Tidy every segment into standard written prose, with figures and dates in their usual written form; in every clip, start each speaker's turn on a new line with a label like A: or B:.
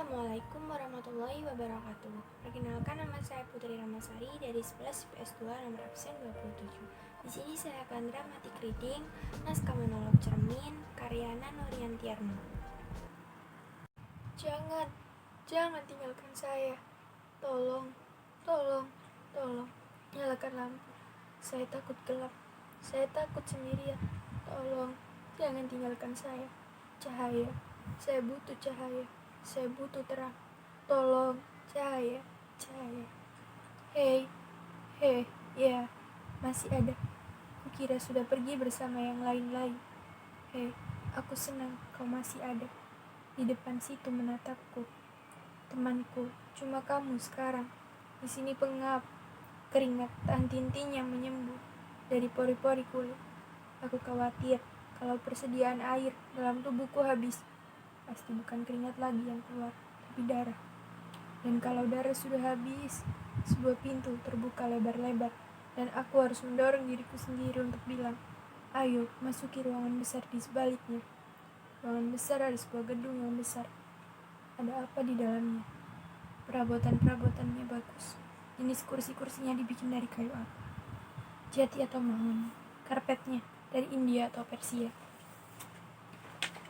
A: Assalamualaikum warahmatullahi wabarakatuh. Perkenalkan, nama saya Putri Ramasari dari 11 IPS 2 nomor absen 27. Di sini saya akan dramatic reading naskah monolog cermin karya Nuriantiarno. Jangan tinggalkan saya. Tolong, tolong, tolong. Nyalakan lampu. Saya takut gelap. Saya takut sendirian. Tolong, jangan tinggalkan saya. Cahaya. Saya butuh cahaya. Saya butuh terang. Tolong, cahaya, cahaya. Hei, ya, masih ada. Kukira sudah pergi bersama yang lain-lain. Hei, aku senang kau masih ada. Di depan situ menatapku. Temanku, cuma kamu sekarang. Di sini pengap. Keringat tahan-tintin yang menyembur dari pori-pori kulit. Aku khawatir kalau persediaan air dalam tubuhku habis. Pasti bukan keringat lagi yang keluar, tapi darah. Dan kalau darah sudah habis, sebuah pintu terbuka lebar-lebar, dan aku harus mendorong diriku sendiri untuk bilang, ayo masuki ruangan besar di sebaliknya. Ruangan besar ada sebuah gedung yang besar. Ada apa di dalamnya? Perabotan-perabotannya bagus. Jenis kursi-kursinya dibikin dari kayu apa? Jati atau mahoni? Karpetnya dari India atau Persia?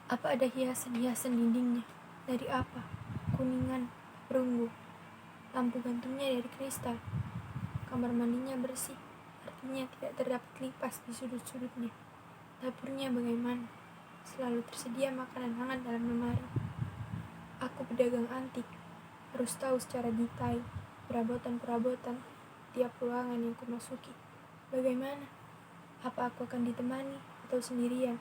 A: Apa ada hiasan-hiasan dindingnya? Dari apa? Kuningan, perunggu. Lampu gantungnya dari kristal. Kamar mandinya bersih, artinya tidak terdapat lipas di sudut-sudutnya. Dapurnya bagaimana? Selalu tersedia makanan hangat dalam lemari. Aku pedagang antik, harus tahu secara detail perabotan-perabotan tiap ruangan yang kumasuki. Bagaimana? Apa aku akan ditemani atau sendirian?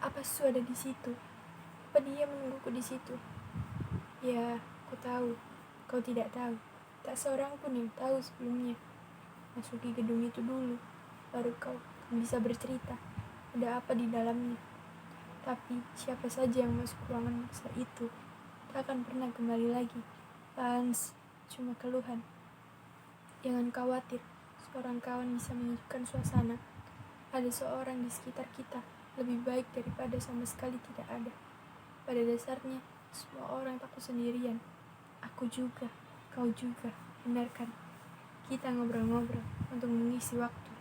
A: Apa Su ada di situ? Apa dia menungguku di situ? Ya, aku tahu. Kau tidak tahu. Tak seorang pun yang tahu sebelumnya. Masuki gedung itu dulu, baru kau bisa bercerita. Ada apa di dalamnya? Tapi siapa saja yang masuk ruangan besar itu tak akan pernah kembali lagi. Lans, cuma keluhan. Jangan khawatir, seorang kawan bisa menyejukkan suasana. Ada seorang di sekitar kita, lebih baik daripada sama sekali tidak ada. Pada dasarnya, semua orang takut sendirian. Aku juga, kau juga, benar kan? Kita ngobrol-ngobrol untuk mengisi waktu.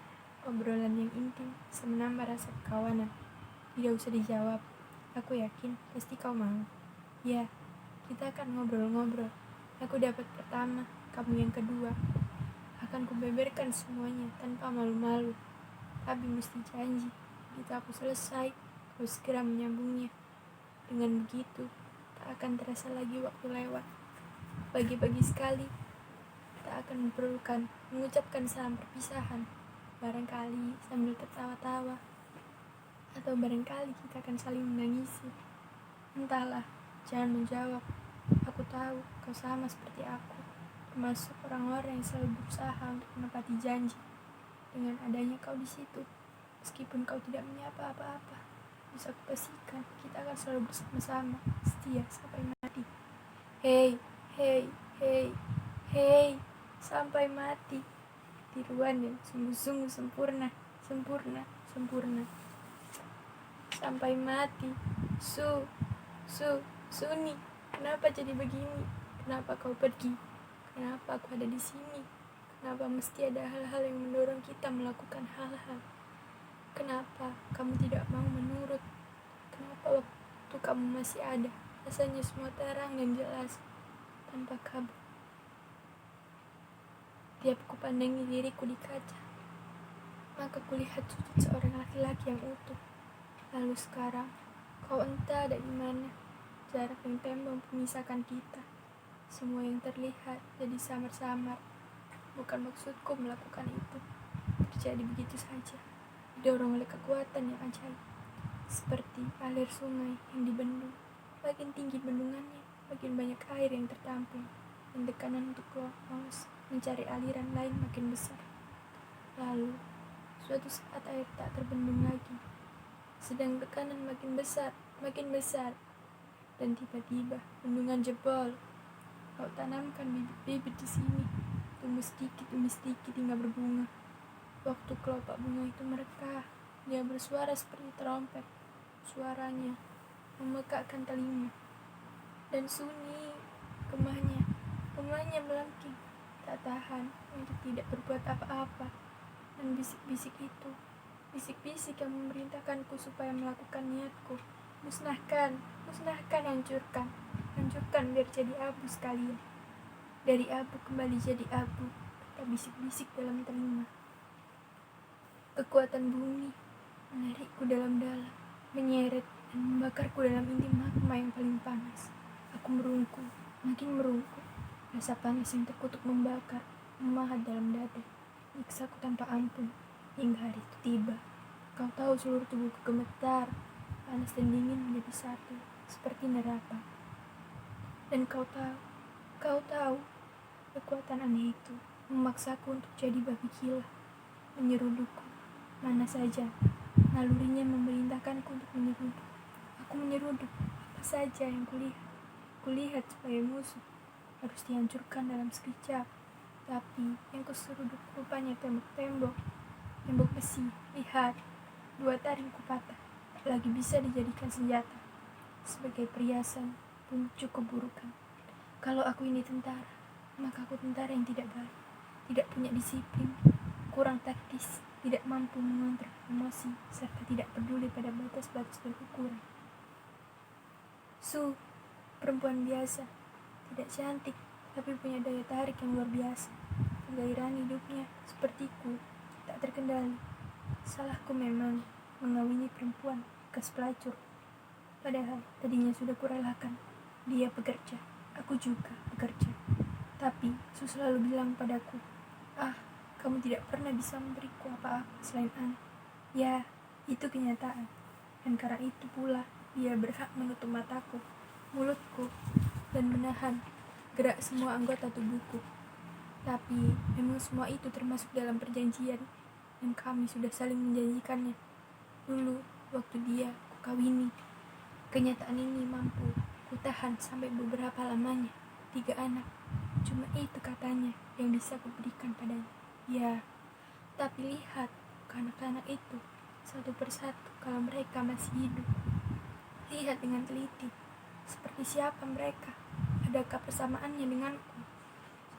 A: Obrolan yang intim bisa menambah rasa kekawanan. Tidak usah dijawab. Aku yakin pasti kau mau. Ya, kita akan ngobrol-ngobrol. Aku dapat pertama, kamu yang kedua. Akan kubeberkan semuanya tanpa malu-malu. Tapi mesti janji, begitu aku selesai, kau segera menyambungnya. Dengan begitu, tak akan terasa lagi waktu lewat. Pagi-pagi sekali, tak akan memerlukan mengucapkan salam perpisahan. Barangkali sambil tertawa-tawa. Atau barangkali kita akan saling menangisi. Entahlah, jangan menjawab. Aku tahu kau sama seperti aku, termasuk orang-orang yang selalu berusaha untuk menepati janji. Dengan adanya kau di situ, meskipun kau tidak menyapa apa-apa, bisa kupastikan kita akan selalu bersama-sama, setia sampai mati. Hei, sampai mati. Tiruan yang sungguh-sungguh sempurna. Sampai mati. Suni, kenapa jadi begini? Kenapa kau pergi? Kenapa aku ada di sini? Kenapa mesti ada hal-hal yang mendorong kita melakukan hal-hal? Kenapa kamu tidak mau menurut? Kenapa waktu kamu masih ada, rasanya semua terang dan jelas, tanpa kabut? Tiap kupandangi diriku di kaca, maka kulihat sudut seorang laki-laki yang utuh. Lalu sekarang, kau entah ada di mana. Jarak yang tembok memisahkan kita. Semua yang terlihat jadi samar-samar. Bukan maksudku melakukan itu. Terjadi begitu saja, didorong oleh kekuatan yang ajaib. Seperti alir sungai yang dibendung. Makin tinggi bendungannya, makin banyak air yang tertampung. Dan tekanan untuk lolos mencari aliran lain makin besar. Lalu, suatu saat air tak terbendung lagi. Sedang tekanan makin besar. Dan tiba-tiba bendungan jebol. Kau tanamkan bibit-bibit di sini, tumbuh sedikit demi sedikit hingga berbunga. Waktu kelopak bunga itu merekah, dia bersuara seperti trompet. Suaranya memekakkan telinga. Dan sunyi, kemahnya melengking, tak tahan untuk tidak berbuat apa-apa. Dan bisik-bisik itu, bisik-bisik yang memerintahkanku supaya melakukan niatku. Musnahkan, hancurkan biar jadi abu sekalian. Dari abu kembali jadi abu, kata bisik-bisik dalam telinga. Kekuatan bumi menarikku dalam-dalam, menyeret dan membakarku dalam inti magma yang paling panas. Aku merungkul, makin merungkul. Rasa panas yang terkutuk membakar, memahat dalam dada, menyiksaku tanpa ampun. Hingga hari itu tiba. Kau tahu seluruh tubuhku gemetar, panas dan dingin menjadi satu, seperti neraka. Dan kau tahu, kekuatan aneh itu memaksaku untuk jadi babi gila, menyerudukku. Mana saja, nalurinya memerintahkanku untuk menyeruduk. Aku menyeruduk apa saja yang kulihat sebagai musuh harus dihancurkan dalam sekejap. Tapi yang kuseruduk rupanya tembok besi. Lihat, 2 taringku patah, tak lagi bisa dijadikan senjata. Sebagai perhiasan puncuk keburukan. Kalau aku ini tentara, maka aku tentara yang tidak baik, tidak punya disiplin, kurang taktis, tidak mampu mengontrol emosi, serta tidak peduli pada batas-batas dan ukuran. Perempuan biasa, tidak cantik, tapi punya daya tarik yang luar biasa. Kegairahan hidupnya, sepertiku, tak terkendali. Salahku memang mengawini perempuan bekas pelacur. Padahal tadinya sudah kurelakan. Dia bekerja, aku juga bekerja. Tapi Su selalu bilang padaku, kamu tidak pernah bisa memberiku apa-apa selain anak. Ya, itu kenyataan. Dan karena itu pula, dia berhak menutup mataku, mulutku, dan menahan gerak semua anggota tubuhku. Tapi memang semua itu termasuk dalam perjanjian yang kami sudah saling menjanjikannya. Dulu, waktu dia kukawini. Kenyataan ini mampu kutahan sampai beberapa lamanya. 3 anak, cuma itu katanya yang bisa kuberikan padanya. Ya, tapi lihat anak-anak itu satu persatu kalau mereka masih hidup. Lihat dengan teliti, seperti siapa mereka? Adakah persamaannya denganku?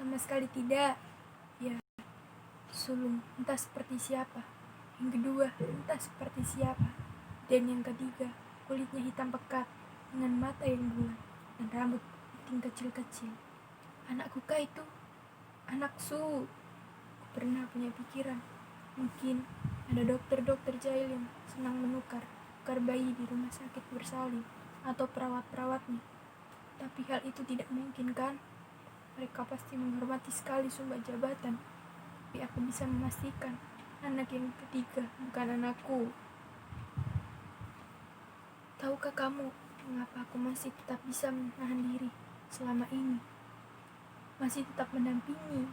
A: Sama sekali tidak. Ya, sulung entah seperti siapa. Yang kedua entah seperti siapa. Dan yang ketiga, kulitnya hitam pekat dengan mata yang bulat dan rambut putih kecil-kecil. Anakku kah itu? Anak Su. Pernah punya pikiran, mungkin ada dokter-dokter jahil yang senang menukar bayi di rumah sakit bersalin atau perawat-perawatnya. Tapi hal itu tidak mungkin, kan? Mereka pasti menghormati sekali sumpah jabatan. Tapi aku bisa memastikan anak yang ketiga bukan anakku. Tahukah kamu mengapa aku masih tetap bisa menahan diri selama ini? Masih tetap mendampingi.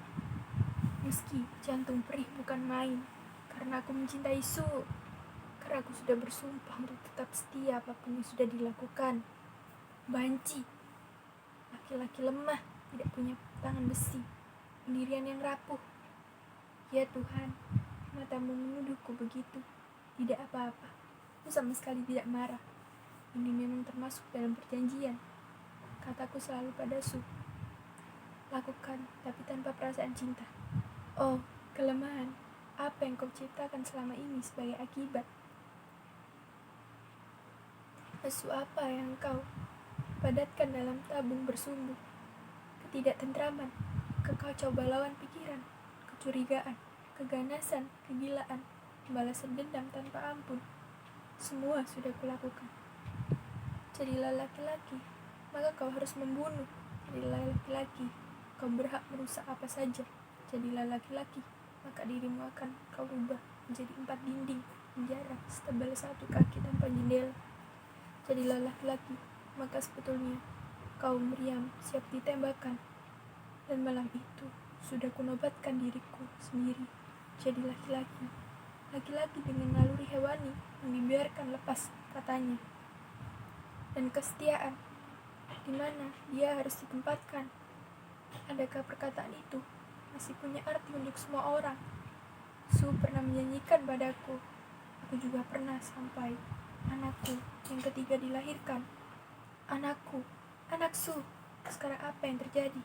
A: Meski jantung perih bukan main, karena aku mencintai Su. Karena aku sudah bersumpah untuk tetap setia apapun yang sudah dilakukan. Banci, laki-laki lemah, tidak punya tangan besi, pendirian yang rapuh. Ya Tuhan, matamu menuduhku begitu. Tidak apa-apa, aku sama sekali tidak marah. Ini memang termasuk dalam perjanjian, kataku selalu pada Su. Lakukan, tapi tanpa perasaan cinta. Oh, kelemahan. Apa yang kau ciptakan selama ini sebagai akibat? Asu apa yang kau padatkan dalam tabung bersumbu? Ketidaktentraman, kekacau balauan pikiran, kecurigaan, keganasan, kegilaan, pembalasan dendam tanpa ampun. Semua sudah kulakukan. Jadilah laki-laki, maka kau harus membunuh. Jadilah laki-laki, kau berhak merusak apa saja. Jadilah laki-laki, maka dirimu akan kau ubah menjadi 4 dinding penjara setebal 1 kaki tanpa jendela. Jadilah laki-laki, maka sebetulnya kau meriam siap ditembakkan. Dan malam itu sudah kunobatkan diriku sendiri jadi laki-laki. Laki-laki dengan naluri hewani yang dibiarkan lepas katanya. Dan kesetiaan, di mana dia harus ditempatkan. Adakah perkataan itu masih punya arti untuk semua orang? Su pernah menyanyikan padaku. Aku juga pernah sampai anakku yang ketiga dilahirkan. Anakku, Anak Su, sekarang apa yang terjadi?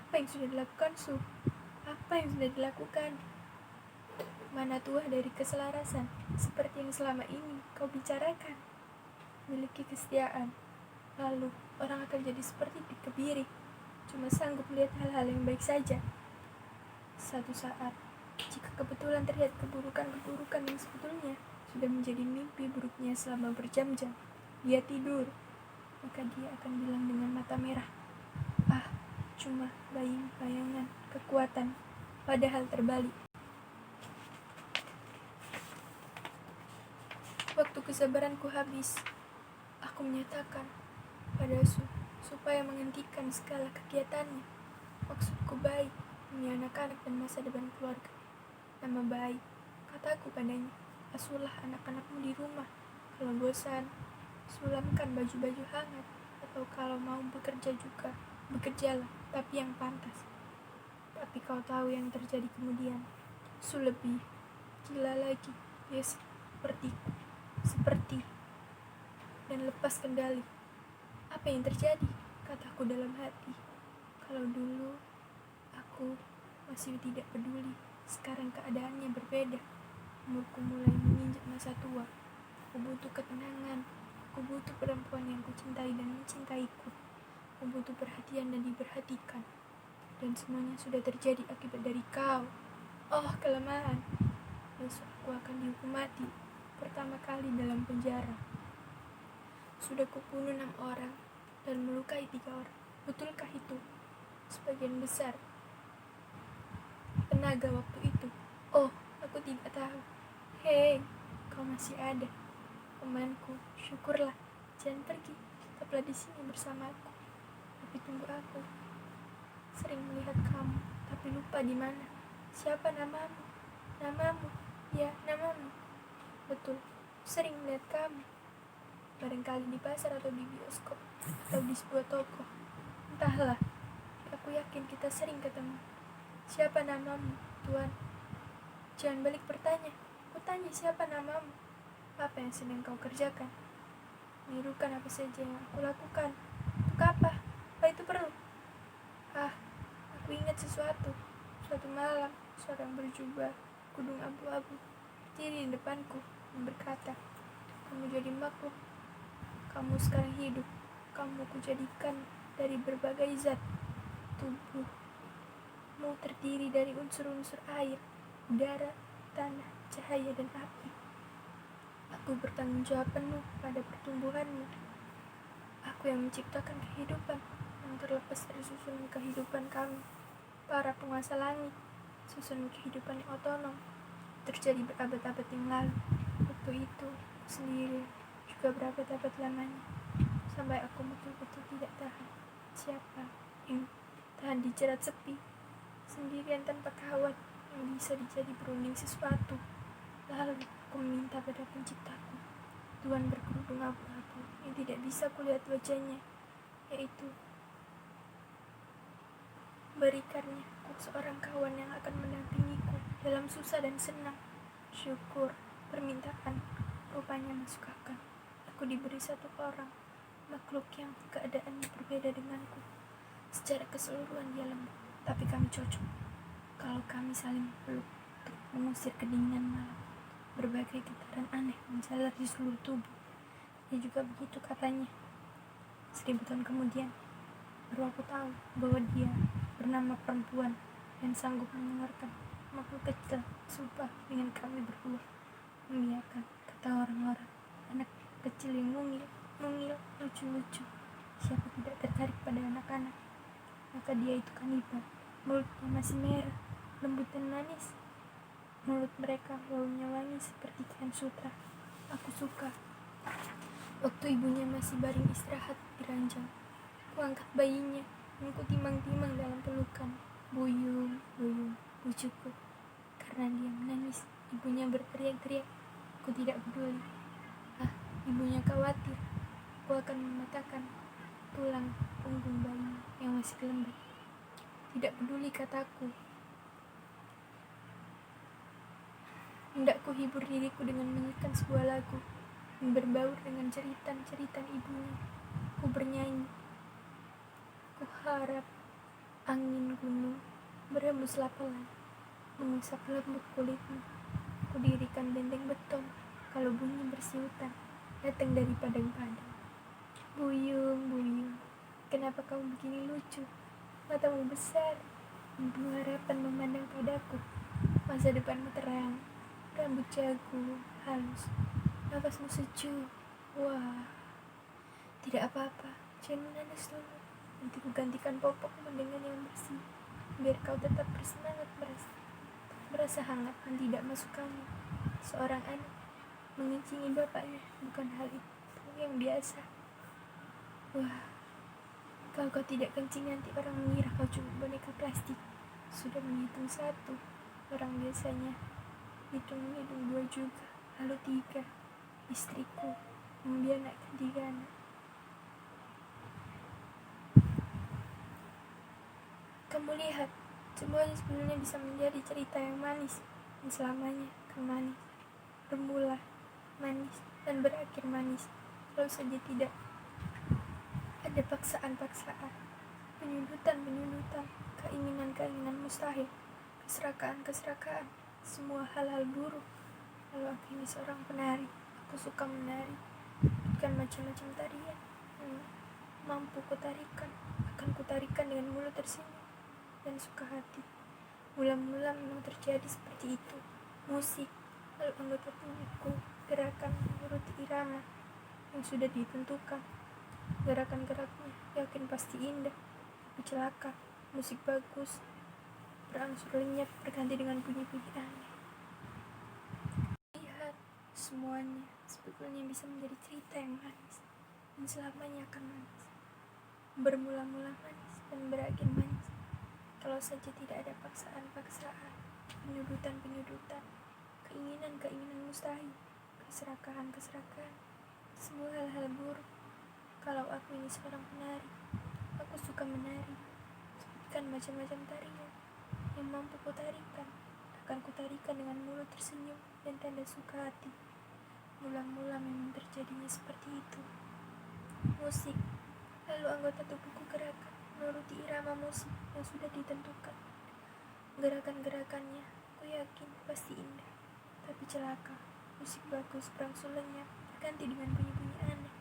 A: Apa yang sudah dilakukan Su? Apa yang sudah dilakukan? Mana tuah dari keselarasan, seperti yang selama ini kau bicarakan? Miliki kesetiaan, lalu orang akan jadi seperti dikebiri, cuma sanggup melihat hal-hal yang baik saja. Satu saat, jika kebetulan terlihat keburukan-keburukan yang sebetulnya sudah menjadi mimpi buruknya selama berjam-jam, dia tidur, maka dia akan bilang dengan mata merah, "Ah, cuma bayangan kekuatan," padahal terbalik. Waktu kesabaranku habis, aku menyatakan pada Su supaya menghentikan segala kegiatannya. Maksudku baik demi anak-anak dan masa depan keluarga. Nama baik, kataku padanya, asuhlah anak-anakmu di rumah. Kalau bosan, sulamkan baju-baju hangat, atau kalau mau bekerja juga, bekerjalah, tapi yang pantas. Tapi kau tahu yang terjadi kemudian. Su lebih gila lagi, dia seperti dan lepas kendali. Apa yang terjadi? Kataku dalam hati. Kalau dulu aku masih tidak peduli, sekarang keadaannya berbeda. Umurku mulai menginjak masa tua. Aku butuh ketenangan. Aku butuh perempuan yang kucintai dan mencintaiku. Aku butuh perhatian dan diperhatikan. Dan semuanya sudah terjadi akibat dari kau. Oh, kelemahan. Besok aku akan dihukum mati. Pertama kali dalam penjara. Sudah kubunuh 6 orang dan melukai 3 orang. Betulkah itu? Sebagian besar tenaga waktu itu. Oh, aku tidak tahu. Hei, kau masih ada. Temanku, syukurlah. Jangan pergi, tetaplah di sini bersamaku. Tapi tunggu aku. Sering melihat kamu, tapi lupa di mana. Siapa namamu? Namamu? Ya, namamu. Betul, sering melihat kamu. Barangkali di pasar atau di bioskop atau di sebuah toko. Entahlah, aku yakin kita sering ketemu. Siapa namamu, Tuan? Jangan balik bertanya. Kutanya siapa namamu. Apa yang sedang kau kerjakan? Nirukan apa saja yang aku lakukan. Untuk apa? Apa itu perlu? Ah, aku ingat sesuatu. Suatu malam, seorang berjubah kudung abu-abu berdiri di depanku dan berkata, "Kamu jadi makhluk. Kamu sekarang hidup. Kamu kujadikan dari berbagai zat. Tubuhmu terdiri dari unsur-unsur air, udara, tanah, cahaya, dan api. Aku bertanggung jawab penuh pada pertumbuhanmu. Aku yang menciptakan kehidupan yang terlepas dari susunan kehidupan kami, para penguasa langit. Susunan kehidupan yang otonom terjadi berabad-abad yang lalu. Waktu itu aku sendiri juga berabad-abad lamanya, sampai aku betul-betul tidak tahan. Siapa yang tahan dijerat sepi, sendirian tanpa kawan yang bisa dijadi berunding sesuatu? Lalu aku meminta pada penciptaku, Tuhan berkerudung abu-abu yang tidak bisa kulihat wajahnya, yaitu berikannya aku seorang kawan yang akan mendampingiku dalam susah dan senang. Syukur, permintaan rupanya masuk akal. Aku diberi satu orang, makhluk yang keadaannya berbeda denganku. Secara keseluruhan dia lembut, tapi kami cocok. Kalau kami saling peluk untuk mengusir kedinginan malam, berbagai getaran aneh menjalar di seluruh tubuh. Dia juga begitu katanya. 1000 tahun kemudian, baru aku tahu bahwa dia bernama perempuan dan sanggup mendengarkan makhluk kecil sumpah dengan kami berdua. Membiarkan kata orang-orang, anak kecil yang mungil, lucu-lucu. Siapa tidak tertarik pada anak-anak? Maka dia itu kanibal. Mulutnya masih merah, lembut dan manis. Mulut mereka baunya wangi seperti kain sutra. Aku suka. Waktu ibunya masih baring istirahat di ranjang, ku angkat bayinya dan ku timang-timang dalam pelukan. Buyung, buyung, bujuku. Karena dia menangis, ibunya berteriak-teriak. Aku tidak peduli. Ah, ibunya khawatir aku akan mematahkan tulang punggung bayi yang masih lembut. Tidak peduli, kataku. Hendak ku hibur diriku dengan menyanyikan sebuah lagu yang berbaur dengan ceritan-ceritan ibunya. Ku bernyanyi, Kuharap angin gunung berhembuslah pelan, mengusap lembut kulitmu. Kudirikan benteng beton, kalau bunyi bersiutan datang dari padang-padang. Buyung, buyung, kenapa kamu begini lucu? Matamu besar, penuh harapan memandang padaku. Masa depanmu terang, rambut jagung, halus, nafasmu sejuk. Wah, tidak apa-apa, jangan menangis dulu. Nanti ku gantikan popokmu dengan yang bersih, biar kau tetap bersemangat merasa hangat dan tidak masuk angin. Seorang anak mengencingi bapaknya bukan hal itu yang biasa. Wah, kalau kau tidak kencing nanti orang mengira kau cuma boneka plastik. Sudah menghitung 1, orang biasanya hitung 2 juga, lalu 3. Istriku membiarkan 3 anak. Kamu lihat, semuanya sebenarnya bisa menjadi cerita yang manis, dan selamanya akan manis. Bermula manis dan berakhir manis. Kalau saja tidak ada paksaan-paksaan, penyudutan, keinginan mustahil, keserakahan, semua hal-hal buruk. Lalu aku ini seorang penari, aku suka menari, bukan macam-macam tarian. Mampu kutarikan, akan kutarikan dengan mulut tersenyum dan suka hati. Mula-mula memang terjadi seperti itu. Musik, lalu anggota tubuhku gerakan menuruti irama yang sudah ditentukan. Gerakan-geraknya yakin pasti indah, tapi celaka. Musik bagus berangsur lenyap berganti dengan bunyi-bunyi aneh. Lihat, semuanya sebetulnya bisa menjadi cerita yang manis, dan selamanya akan manis. Bermula-mula manis dan berakhir manis. Kalau saja tidak ada paksaan-paksaan, penyudutan, keinginan mustahil, keserakahan, semua hal-hal buruk. Kalau aku ini seorang penari, aku suka menari, sebutkan macam-macam tarian yang mampu kutarikan, akan kutarikan dengan mulut tersenyum dan tanda suka hati. Mula-mula memang terjadinya seperti itu. Musik, lalu anggota tubuhku gerakan menuruti irama musik yang sudah ditentukan. Gerakan-gerakannya aku yakin pasti indah, tapi celaka. Musik bagus berangsur lenyap berganti dengan bunyi-bunyi aneh.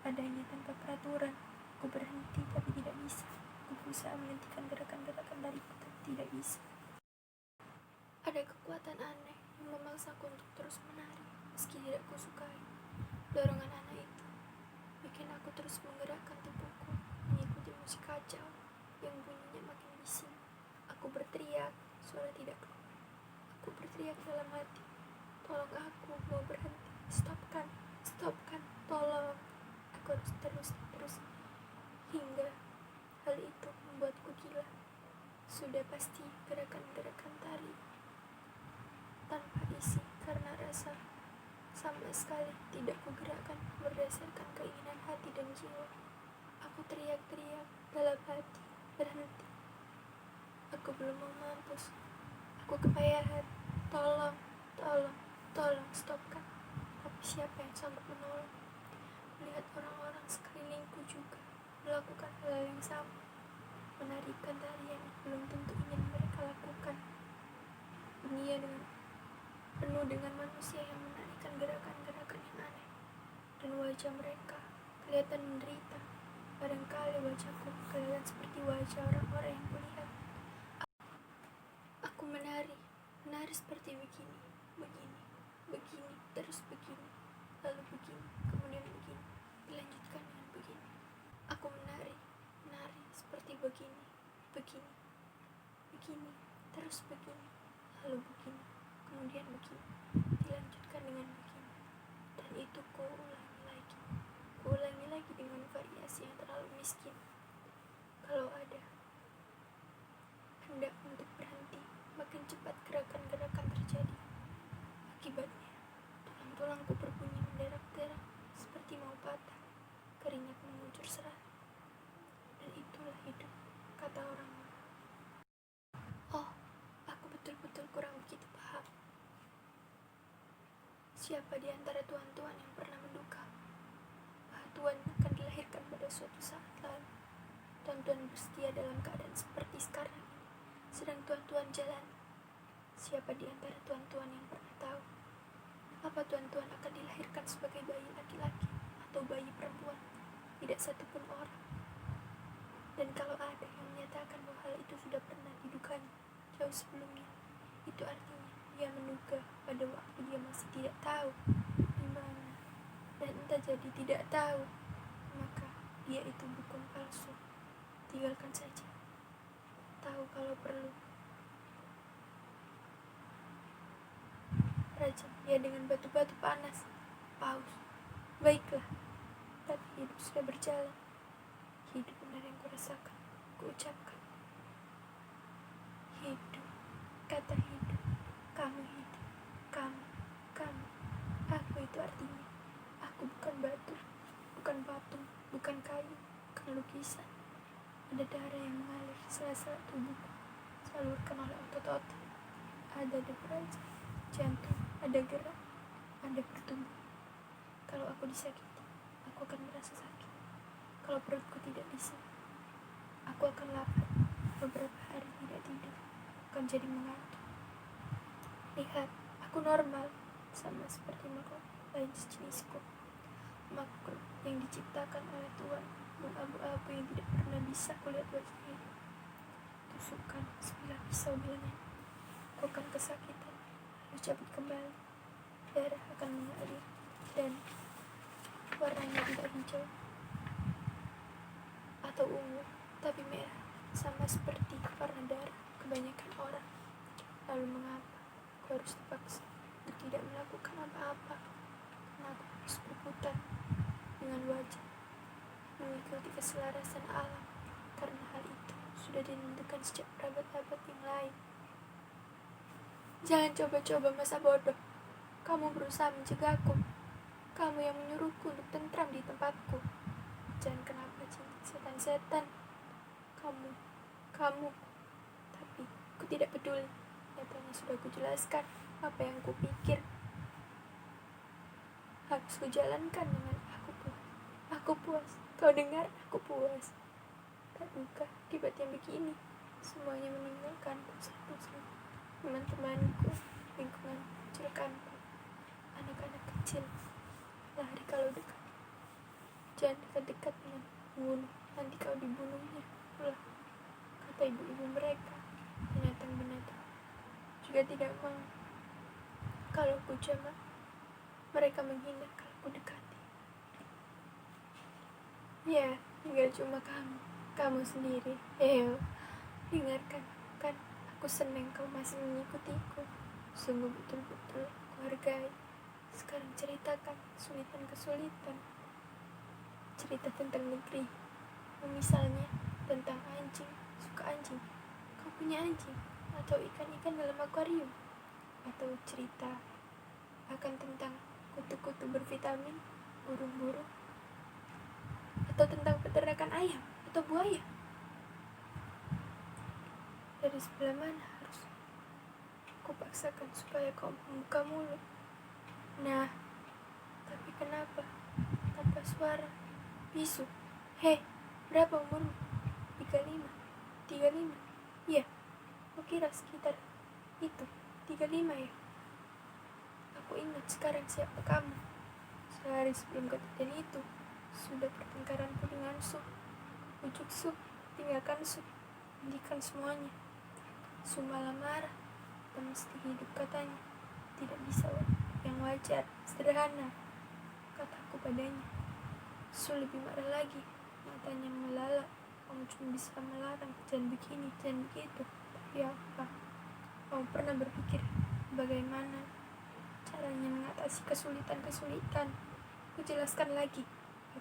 A: Adanya tanpa peraturan. Aku berhenti tapi tidak bisa. Aku berusaha menghentikan gerakan-gerakan dariku tapi tidak bisa. Ada kekuatan aneh yang memaksaku untuk terus menari meski tidak kusukai. Dorongan aneh itu bikin aku terus menggerakkan tubuhku, mengikuti musik kacau yang bunyinya makin bising. Aku berteriak, suara tidak keluar. Aku berteriak dalam hati, tolong aku, mau berhenti, stopkan, tolong. Aku harus terus, hingga hal itu membuatku gila. Sudah pasti gerakan-gerakan tari tanpa isi karena rasa sama sekali tidak kugerakkan berdasarkan keinginan hati dan jiwa. Aku teriak-teriak dalam hati, berhenti. Aku belum mau mampus. Aku kepayahan. Tolong, stopkan. Tapi siapa yang sanggup menolong? Melihat orang-orang sekelilingku juga melakukan hal yang sama. Menarikan tarian yang belum tentu ingin mereka lakukan. Dunia penuh dengan manusia yang menarikan gerakan-gerakan yang aneh. Dan wajah mereka kelihatan menderita. Barangkali wajahku kelihatan seperti wajah orang-orang yang kulihat. Aku menari seperti begini, terus begini, lalu begini, kemudian begini, dilanjutkan dengan begini. Aku menari seperti begini, terus begini, lalu begini, kemudian begini, dilanjutkan dengan begini. Dan itu kuulangi lagi dengan variasi yang terlalu miskin. Kalau ada hendak untuk berhenti, makin cepat gerakan-gerakan terjadi. Akibatnya, tulang-tulangku berbunyi menderak-derak seperti mau patah, keringat mengucur serat. Dan itulah hidup, kata orang-orang. Oh, aku betul-betul kurang begitu paham. Siapa di antara tuan-tuan yang pernah menduga bahwa Tuhan akan dilahirkan pada suatu saat lalu? tuan-tuan bersetia dalam keadaan seperti sekarang ini sedang tuan-tuan jalani. Siapa di antara tuan-tuan yang pernah tahu apa tuan-tuan akan dilahirkan sebagai bayi laki-laki atau bayi perempuan? Tidak satupun orang. Dan kalau ada yang menyatakan bahwa hal itu sudah pernah diduganya jauh sebelumnya, itu artinya dia menduga pada waktu dia masih tidak tahu di mana, dan entah jadi tidak tahu, maka dia itu bukan palsu. Tinggalkan saja. Tahu kalau perlu. Rajam dia dengan batu-batu panas. Paus. Baiklah. Tapi hidup sudah berjalan. Hidup benar yang kurasakan, kuucapkan. Hidup. Kata hidup. Kamu hidup. Kamu. Aku itu artinya. Aku bukan batu. Bukan patung. Bukan kayu. Bukan lukisan. Ada darah yang mengalir di sela-sela tubuhku, salurkan oleh otot-otot. Ada debar jantung, ada gerak, ada bertumbuh. Kalau aku disakiti, aku akan merasa sakit. Kalau perutku tidak diisi, aku akan lapar. Beberapa hari tidak tidur, akan jadi mengantuk. Lihat, aku normal, sama seperti makhluk lain sejenisku. Makhluk yang diciptakan oleh Tuhan, abu-abu yang tidak pernah bisa kulihat wajahnya. Tusukan sebilah pisau bilangnya, aku akan kesakitan, lalu cabut kembali. Darah akan mengalir dan warnanya tidak hijau atau ungu, tapi merah, sama seperti warna darah kebanyakan orang. Lalu mengapa aku harus terpaksa untuk tidak melakukan apa-apa? Karena aku harus berputar dengan wajah mengikuti keselarasan alam, karena hal itu sudah ditentukan sejak berabad-abad yang lain. Jangan coba-coba masa bodoh. Kamu berusaha mencegahku. Kamu yang menyuruhku untuk tentram di tempatku. Jangan kenapa cinta setan-setan. Kamu. Tapi ku tidak peduli. Nyatanya sudah kujelaskan apa yang kupikir. Harus kujalankan dengan aku puas. Kau dengar, aku puas. Tak duga akibat yang begini. Semuanya meninggalkanku satu-satu. Teman-temanku, lingkungan, julukanku, anak-anak kecil. Lari kalau dekat. Jangan dekat-dekat dengan bunuh. Nanti kau dibunuhnya. Ulah, kata ibu-ibu mereka. Binatang-binatang juga tidak mau. Kalau ku jamak, mereka menghindar kalau ku dekati. Ya, tinggal cuma kamu sendiri. Dengarkan, kan aku senang kau masih mengikutiku. Sungguh betul-betul aku hargai. Sekarang ceritakan kesulitan-kesulitan. Cerita tentang negeri. Misalnya tentang anjing, suka anjing. Kau punya anjing atau ikan-ikan dalam akuarium? Atau cerita akan tentang kutu-kutu bervitamin, burung-burung, atau tentang peternakan ayam atau buaya? Dari sebelah mana harus aku paksakan supaya kau membuka mulut? Nah, tapi kenapa tanpa suara? Bisu. Hei, berapa umurmu? 35. Iya, aku kira sekitar itu 35 ya. Aku ingat sekarang siapa kamu. Sehari sebelum kejadian itu sudah pertengkaranku dengan Su. Pujuk Su, tinggalkan Su, hentikan semuanya. Su malah marah. Kita mesti hidup katanya. Tidak bisa yang wajar, sederhana, kataku padanya. Su lebih marah lagi. Matanya melalak. Kamu cuma bisa melarang, jangan begini, jangan begitu. Tapi apa? Kamu pernah berpikir bagaimana caranya mengatasi kesulitan-kesulitan? Aku jelaskan lagi.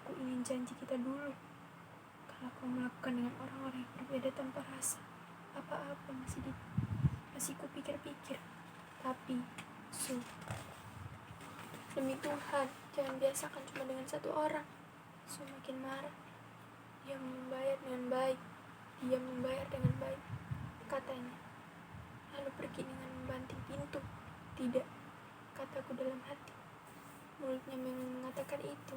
A: Aku ingin janji kita dulu. Kalau kau melakukan dengan orang-orang yang berbeda tanpa rasa, apa-apa masih kupikir-pikir. Tapi, Su, demi Tuhan, jangan biasakan cuma dengan satu orang. Su makin marah. Dia membayar dengan baik, katanya. Lalu pergi dengan membanting pintu. Tidak, kataku dalam hati. Mulutnya memang mengatakan itu,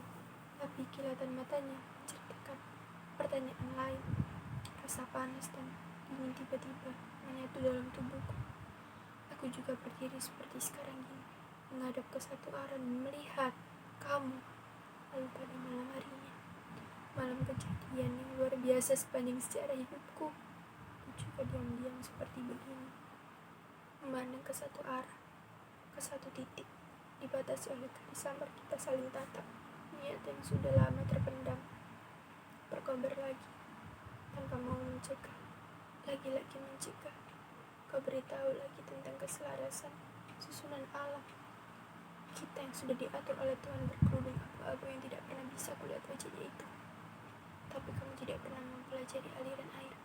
A: tapi kilatan matanya menceritakan pertanyaan lain. Rasa panas dan dingin tiba-tiba menyatu dalam tubuhku. Aku juga berdiri seperti sekarang ini, menghadap ke satu arah dan melihat kamu. Lalu pada malam harinya, malam kejadian yang luar biasa sepanjang sejarah hidupku, aku juga diam-diam seperti begini, memandang ke satu arah, ke satu titik, dibatasi oleh garis samar kita saling tatap, niat yang sudah lama terpendam, berkobar lagi, tanpa mau mencegah, lagi-lagi mencegah. Kau beritahu lagi tentang keselarasan, susunan alam, kita yang sudah diatur oleh Tuhan berkerudung abu-abu yang tidak pernah bisa kulihat wajahnya itu. Tapi kamu tidak pernah mempelajari aliran air.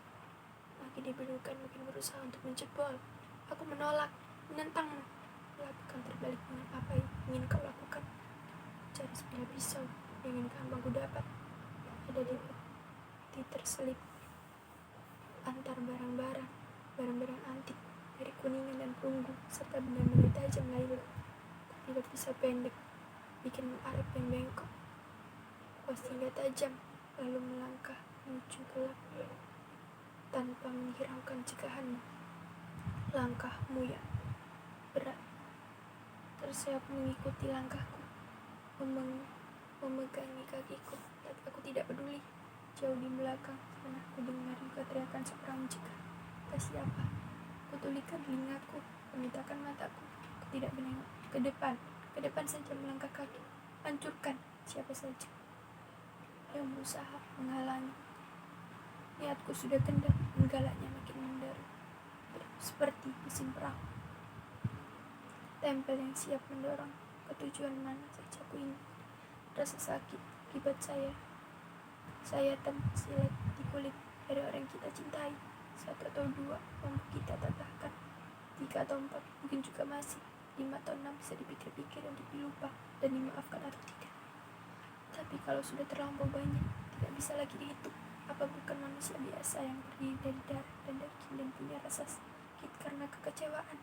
A: Makin dibelukan, makin berusaha untuk menjebol. Aku menolak, menentangmu, melakukan terbalik dengan apa yang ingin kau lakukan. Cari sebilah pisau dengan gampang ku dapat. Ada di terselip antar barang-barang antik dari kuningan dan perunggu serta benda-benda tajam lainnya. Tidak bisa pendek, bikin Arab yang bengkok. Pos hingga tajam, lalu melangkah menuju gelap tanpa menghiraukan cegahanmu. Langkahmu yang berat, tersiap mengikuti langkahku, memegangi kakiku, tapi aku tidak peduli. Jauh di belakang, sana aku dengar juga teriakan seorang mencegah. Kata siapa? Kutulikan telingaku, memitakan mataku. Aku tidak menengok ke depan saja melangkah kaki, hancurkan siapa saja yang berusaha menghalangi. Niatku sudah kendam, galaknya makin menderu, seperti mesin perahu, tempel yang siap mendorong ke tujuan mana saja ku ingin. Rasa sakit akibat sayatan silet di kulit dari orang yang kita cintai. 1 atau 2 mampu kita tatahkan, 3 atau 4 mungkin juga masih, 5 atau 6 bisa dipikir-pikir untuk dilupa dan dimaafkan atau tidak. Tapi kalau sudah terlampau banyak, tidak bisa lagi dihitung. Apa bukan manusia biasa yang terdiri dari darah dan daging dan punya rasa sakit karena kekecewaan?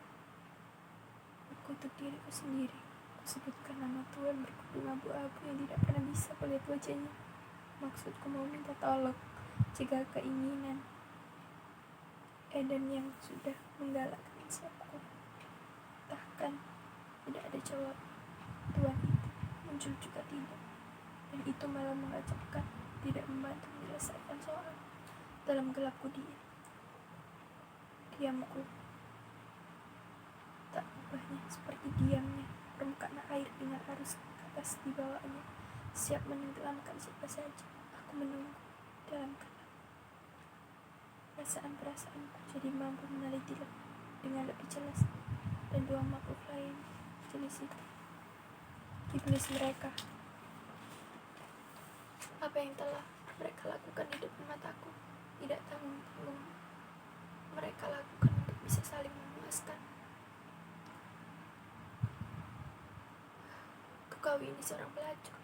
A: Kutuk diriku sendiri. Kusebutkan nama Tuhan berkedung abu-abu yang tidak pernah bisa kulihat wajahnya. Maksudku mau minta tolong, cegah keinginan Eden yang sudah menggalakkan siapku. Bahkan tidak ada jawab. Tuhan itu muncul juga tidak, dan itu malah mengacaukan, tidak membantu menyelesaikan soal. Dalam gelapku diamku tak ubahnya seperti diamnya permukaan air dengan arus ke atas di bawahnya, siap menenggelamkan siapa saja. Aku menunggu dalam gelap. Perasaan-perasaanku jadi mampu meneliti dengan lebih jelas, dan 2 makhluk lain jenis itu, iblis mereka. Apa yang telah mereka lakukan di depan mataku tidak tanggung-tanggung mereka lakukan untuk bisa saling memuaskan. Kau ini seorang pelacur.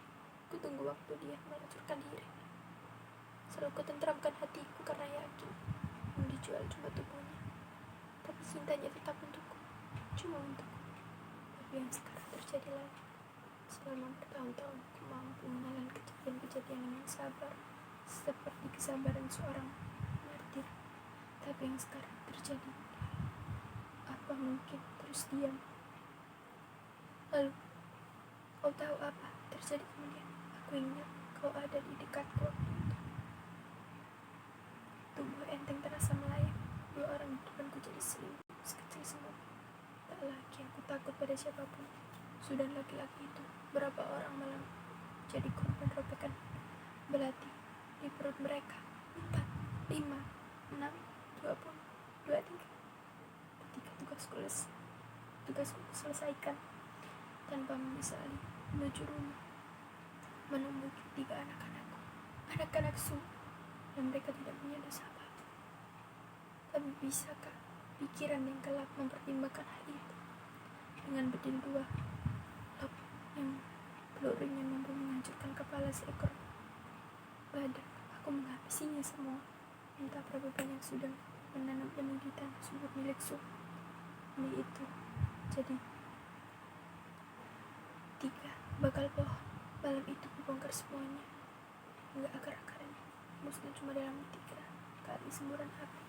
A: Kutunggu waktu dia melacurkan diri. Selalu kutentramkan hatiku karena yakin yang dijual cuma tubuhnya, tapi cintanya tetap untukku, cuma untukku. Tapi yang sekarang terjadi lagi. Selama bertahun-tahun aku mampu menelan kejadian-kejadian dengan sabar, seperti kesabaran seorang martir. Tapi yang sekarang terjadi, apa mungkin terus diam? Lalu kau tahu apa terjadi kemudian? Aku ingat kau ada di dekatku waktu itu. Tubuh enteng terasa melayang. 2 orang di depanku jadi selimut, sekecil semut. Tak lagi aku takut pada siapapun. Sudah laki-laki itu, berapa orang malam jadi korban robekan belati di perut mereka. 4, 5, 6, 20, 23. Ketika tugasku selesaikan, tanpa menyesali, menuju rumah, menunggu 3 anak-anak sungguh, dan mereka tidak punya dosa apa-apa. Tapi bisakah pikiran yang gelap mempertimbangkan hal itu? Dengan bedil 2 lop yang pelurunya mampu menghancurkan kepala seekor badak, aku menghabisinya semua. Entah berapa banyak sudah menanam benih di tanah subur milik Su. Benih itu jadi 3 bakal pohon. Malam itu kubongkar semuanya hingga akar-akarnya musnah cuma dalam 3 sekali semburan api.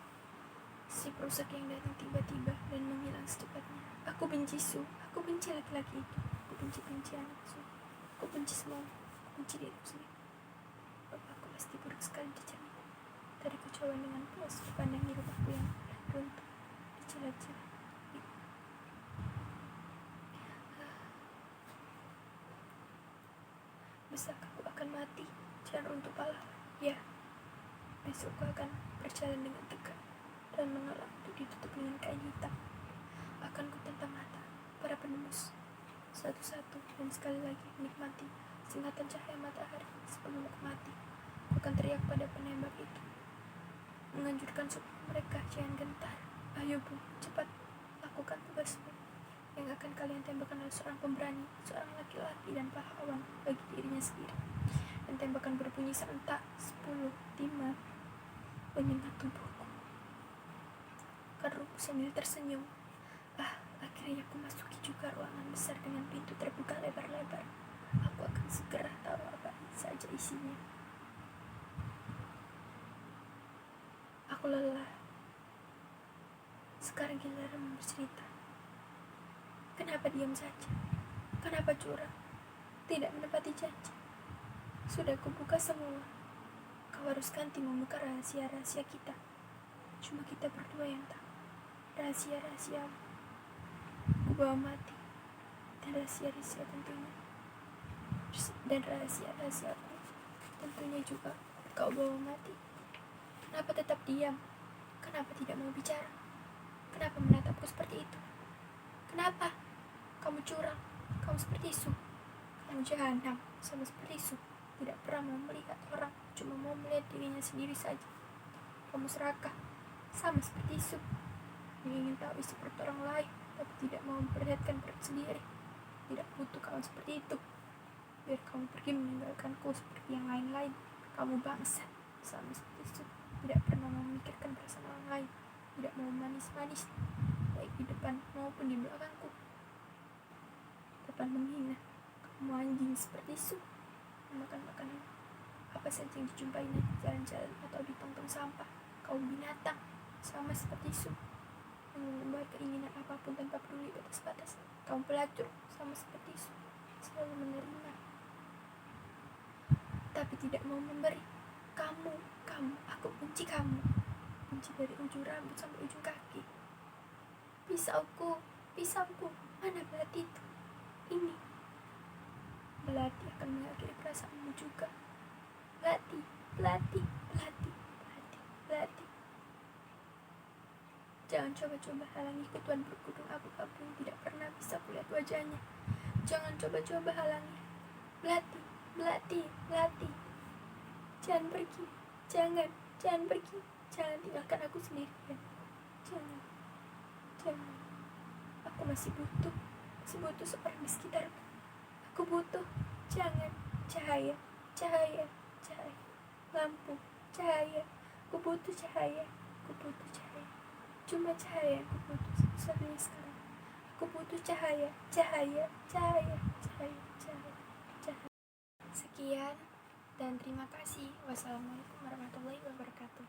A: Si perusak yang datang tiba-tiba dan menghilang secepatnya. Aku benci Su, aku benci laki-laki itu, aku benci anak Su, aku benci semua, aku benci diriku sendiri. Bapakku pasti buruk sekali di cermin. Tadi ku coba dengan puas memandang hidup aku yang runtuh, dijilat-jilat. Besarkah aku akan mati? Jangan runtuh pahlawan. Ya, besok aku akan berjalan dengan tegak dan menolak untuk ditutup dengan kain hitam. Akan ku tentang mata para penembus satu-satu dan sekali lagi menikmati singatan cahaya matahari sebelum aku mati. Aku akan teriak pada penembak itu, menganjurkan supaya mereka jangan gentar. Ayo Bu, cepat lakukan tugasmu. Yang akan kalian tembakan adalah seorang pemberani, seorang laki-laki dan pahlawan bagi dirinya sendiri. Dan tembakan berbunyi serentak 10, 5 menyengat tubuhku. Keruku sambil tersenyum. Akhirnya aku masuki juga ruangan besar dengan pintu terbuka lebar-lebar. Aku akan segera tahu apa saja isinya. Aku lelah. Sekarang giliran bercerita. Kenapa diam saja? Kenapa curang? Tidak menepati janji. Sudah kubuka semua. Kau harus ganti membuka rahasia-rahasia kita. Cuma kita berdua yang tahu. Rahasia-rahasiamu. Ku bawa mati. Dan rahasia-rahasia tentunya. Dan rahasia-rahasiaku tentunya juga kau bawa mati. Kenapa tetap diam? Kenapa tidak mau bicara? Kenapa menatapku seperti itu? Kenapa? Kamu curang, kamu seperti Su. Kamu jahanam, sama seperti Su. Tidak pernah mau melihat orang, cuma mau melihat dirinya sendiri saja. Kamu serakah, sama seperti Su. Ingin tahu isi perut orang lain, tapi tidak mau memperlihatkan perut sendiri. Tidak butuh kamu seperti itu. Biar kamu pergi meninggalkanku seperti yang lain-lain. Kamu bangsa, sama seperti Su. Tidak pernah mau memikirkan perasaan orang lain. Tidak mau manis-manis, baik di depan maupun di belakangku. Depan menghina, kamu anjing seperti Su. Memakan makanan apa saja yang dijumpainya, jalan-jalan atau di tong-tong sampah. Kau binatang, sama seperti Su. Yang mengumbar keinginan apapun tanpa peduli batas-batas. Kamu pelacur, sama seperti Su. Selalu menerima, tapi tidak mau memberi. Kamu, aku benci kamu. Benci dari ujung rambut sampai ujung kaki. Pisauku, mana belati itu? Ini. Belati akan mengakhiri perasaanmu juga. Belati. Jangan coba-coba halangiku tuan berkudung abu-abu yang tidak pernah bisa kulihat wajahnya. Jangan coba-coba halangi. Belati. Jangan pergi. Jangan pergi. Jangan tinggalkan aku sendirian. Jangan. Aku masih butuh seorang di sekitarku. Aku butuh. Jangan. Cahaya. Lampu. Cahaya. Aku butuh cahaya. Cuma cahaya aku butuh satu-satunya sekarang. Aku butuh cahaya. Sekian dan terima kasih. Wassalamualaikum warahmatullahi wabarakatuh.